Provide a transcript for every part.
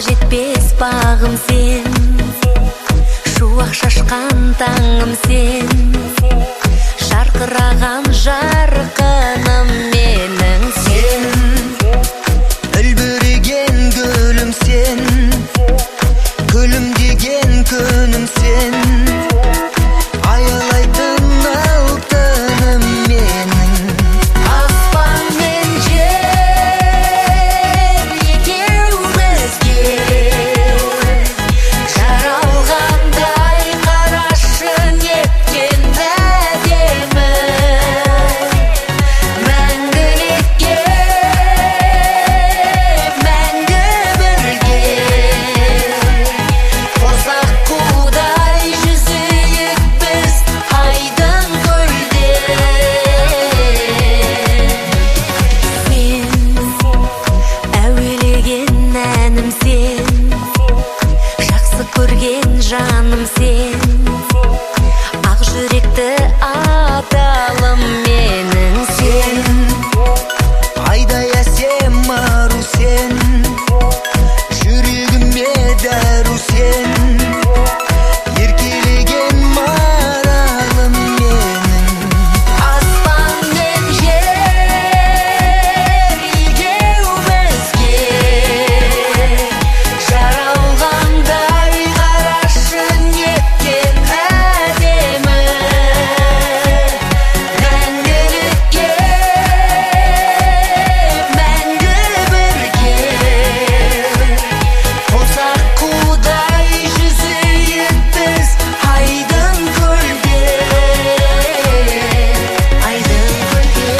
жетпес бағым сен, шуақ шашқан таңым сен, жарқыраған жарқыным менің сен, үлбіреген гүлім сен, күлімдеген күнім сен, аялайтын алтыным менің. аспан мен жер екеумізге жаралғандай, қарашы неткен әдемі, мәңгілікке, мәңгі бірге, қосақ қудай жүзейік біз айдын көлде. Сен әуелеген әнім сен, жақсы көрген жаным сен, ақ жүректі адалым менің сен, Айдай әсем ару сен, жүрегіме дәру сен, еркелеген маралым менің. аспан мен жер екеумізге жаралғандай, қарашы неткен әдемі, мәңгілікке, мәңгі бірге, қосақ қудай жүзейік біз айдын көлде, айдын көлде.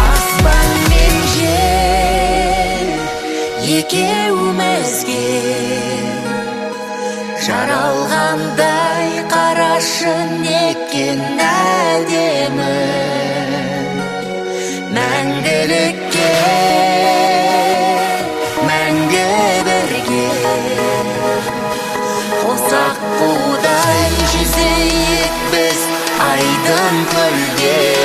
Аспан мен жер екеумізге жаралғандай, қарашы неткен әдемі, мәңгілікке, мәңгі бірге, қосақ қудай жүзейік біз айдын көлде.